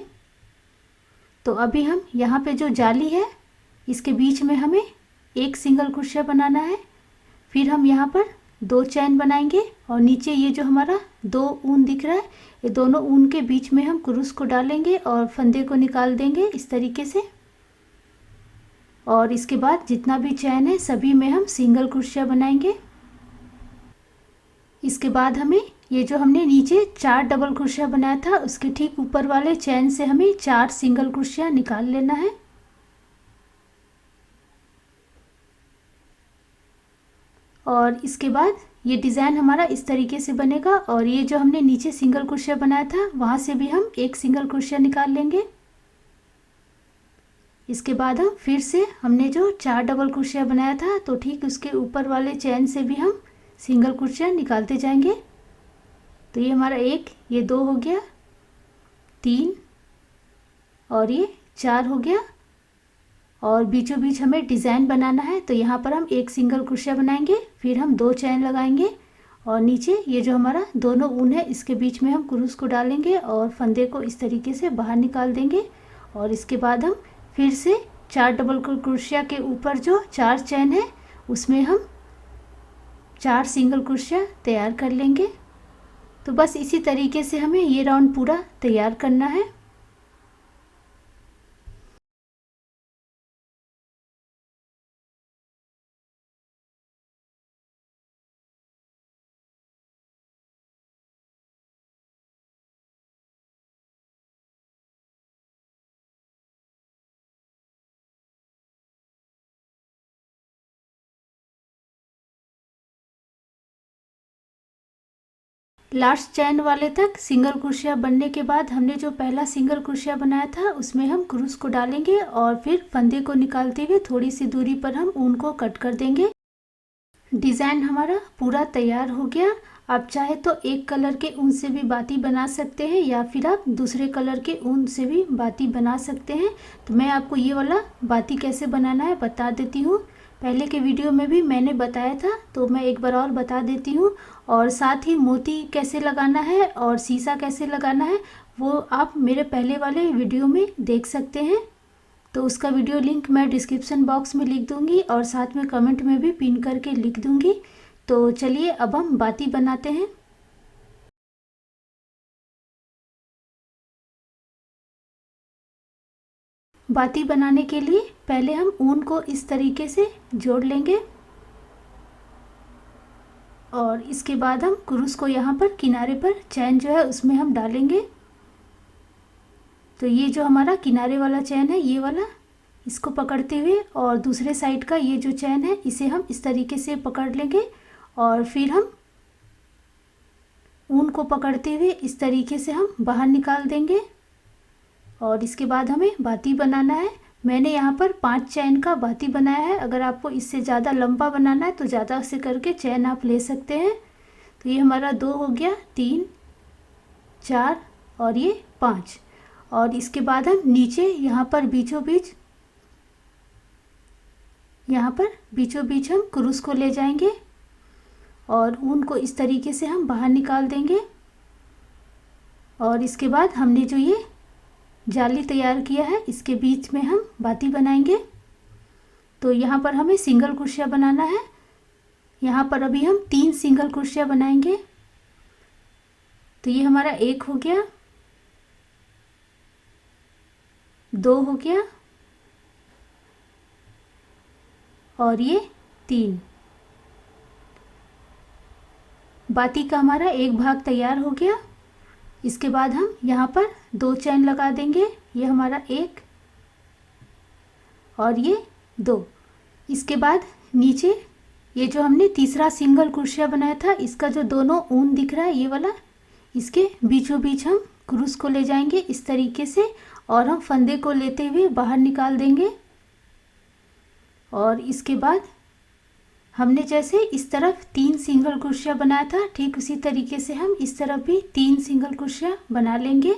तो अभी हम यहाँ पे जो जाली है इसके बीच में हमें एक सिंगल क्रोशिया बनाना है। फिर हम यहाँ पर 2 चैन बनाएंगे और नीचे ये जो हमारा 2 ऊन दिख रहा है, ये दोनों ऊन के बीच में हम क्रूस को डालेंगे और फंदे को निकाल देंगे इस तरीके से। और इसके बाद जितना भी चैन है सभी में हम सिंगल क्रोशिया बनाएंगे। इसके बाद हमें ये जो हमने नीचे 4 डबल क्रोशिया बनाया था उसके ठीक ऊपर वाले चैन से हमें 4 सिंगल क्रोशिया निकाल लेना है। और इसके बाद ये डिज़ाइन हमारा इस तरीके से बनेगा और ये जो हमने नीचे सिंगल क्रोशिया बनाया था वहाँ से भी हम एक सिंगल क्रोशिया निकाल लेंगे। इसके बाद हम फिर से हमने जो 4 डबल क्रोशिया बनाया था तो ठीक उसके ऊपर वाले चैन से भी हम सिंगल क्रोशिया निकालते जाएंगे। तो ये हमारा 1, ये 2 हो गया, 3 और ये 4 हो गया। और बीचों बीच हमें डिज़ाइन बनाना है तो यहाँ पर हम एक सिंगल क्रोशिया बनाएंगे, फिर हम 2 चैन लगाएंगे और नीचे ये जो हमारा दोनों ऊन है इसके बीच में हम क्रूस को डालेंगे और फंदे को इस तरीके से बाहर निकाल देंगे। और इसके बाद हम फिर से 4 डबल क्रोशिया के ऊपर जो 4 चैन है उसमें हम 4 सिंगल क्रोशिया तैयार कर लेंगे। तो बस इसी तरीके से हमें ये राउंड पूरा तैयार करना है। लास्ट चैन वाले तक सिंगल क्रोशिया बनने के बाद हमने जो पहला सिंगल क्रोशिया बनाया था उसमें हम क्रूस को डालेंगे और फिर फंदे को निकालते हुए थोड़ी सी दूरी पर हम ऊन को कट कर देंगे। डिज़ाइन हमारा पूरा तैयार हो गया। आप चाहे तो एक कलर के ऊन से भी बाती बना सकते हैं या फिर आप दूसरे कलर के ऊन से भी बाती बना सकते हैं। तो मैं आपको ये वाला बाती कैसे बनाना है बता देती हूँ। पहले के वीडियो में भी मैंने बताया था तो मैं एक बार और बता देती हूँ। और साथ ही मोती कैसे लगाना है और सीसा कैसे लगाना है वो आप मेरे पहले वाले वीडियो में देख सकते हैं। तो उसका वीडियो लिंक मैं डिस्क्रिप्शन बॉक्स में लिख दूंगी और साथ में कमेंट में भी पिन करके लिख दूंगी। तो चलिए अब हम बाती बनाते हैं। बाती बनाने के लिए पहले हम ऊन को इस तरीके से जोड़ लेंगे और इसके बाद हम क्रूस को यहाँ पर किनारे पर चैन जो है उसमें हम डालेंगे। तो ये जो हमारा किनारे वाला चैन है ये वाला, इसको पकड़ते हुए और दूसरे साइड का ये जो चैन है इसे हम इस तरीके से पकड़ लेंगे और फिर हम ऊन को पकड़ते हुए इस तरीके से हम बाहर निकाल देंगे। और इसके बाद हमें बाती बनाना है। मैंने यहाँ पर 5 चैन का बाती बनाया है। अगर आपको इससे ज़्यादा लंबा बनाना है तो ज़्यादा से करके चैन आप ले सकते हैं। तो ये हमारा 2 हो गया, 3, 4 और ये 5। और इसके बाद हम नीचे यहाँ पर बीचों बीच हम क्रूस को ले जाएंगे और ऊन को इस तरीके से हम बाहर निकाल देंगे। और इसके बाद हमने जो ये जाली तैयार किया है इसके बीच में हम बाती बनाएंगे। तो यहाँ पर हमें सिंगल क्रोशिया बनाना है। यहाँ पर अभी हम 3 सिंगल क्रोशिया बनाएंगे। तो ये हमारा 1 हो गया, 2 हो गया और ये 3। बाती का हमारा एक भाग तैयार हो गया। इसके बाद हम यहाँ पर 2 चैन लगा देंगे। ये हमारा 1 और ये 2। इसके बाद नीचे ये जो हमने तीसरा सिंगल क्रोशिया बनाया था इसका जो दोनों ऊन दिख रहा है ये वाला, इसके बीचों बीच हम क्रूस को ले जाएंगे इस तरीके से और हम फंदे को लेते हुए बाहर निकाल देंगे। और इसके बाद हमने जैसे इस तरफ 3 सिंगल क्रोशिया बनाया था, ठीक उसी तरीके से हम इस तरफ भी 3 सिंगल क्रोशिया बना लेंगे।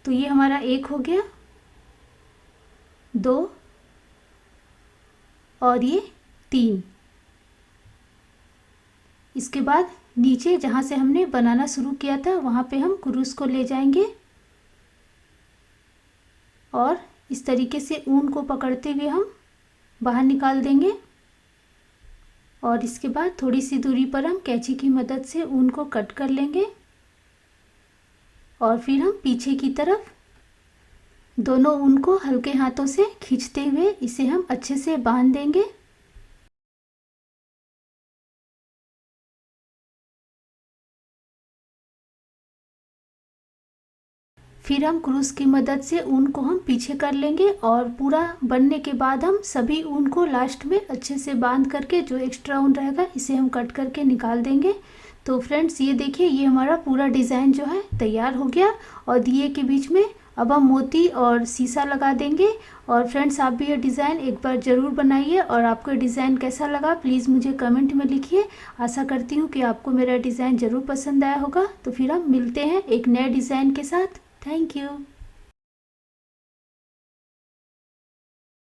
तो ये हमारा 1 हो गया, 2 और ये 3। इसके बाद नीचे जहाँ से हमने बनाना शुरू किया था वहाँ पे हम क्रूस को ले जाएंगे और इस तरीके से ऊन को पकड़ते हुए हम बाहर निकाल देंगे। और इसके बाद थोड़ी सी दूरी पर हम कैंची की मदद से ऊन को कट कर लेंगे और फिर हम पीछे की तरफ दोनों ऊन को हल्के हाथों से खींचते हुए इसे हम अच्छे से बांध देंगे। फिर हम क्रूस की मदद से ऊन को हम पीछे कर लेंगे और पूरा बनने के बाद हम सभी ऊन को लास्ट में अच्छे से बांध करके जो एक्स्ट्रा ऊन रहेगा इसे हम कट करके निकाल देंगे। तो फ्रेंड्स ये देखिए, ये हमारा पूरा डिज़ाइन जो है तैयार हो गया और दिए के बीच में अब हम मोती और शीशा लगा देंगे। और फ्रेंड्स आप भी ये डिज़ाइन एक बार ज़रूर बनाइए और आपको डिज़ाइन कैसा लगा प्लीज़ मुझे कमेंट में लिखिए। आशा करती हूँ कि आपको मेरा डिज़ाइन ज़रूर पसंद आया होगा। तो फिर हम मिलते हैं एक नए डिज़ाइन के साथ। Thank you.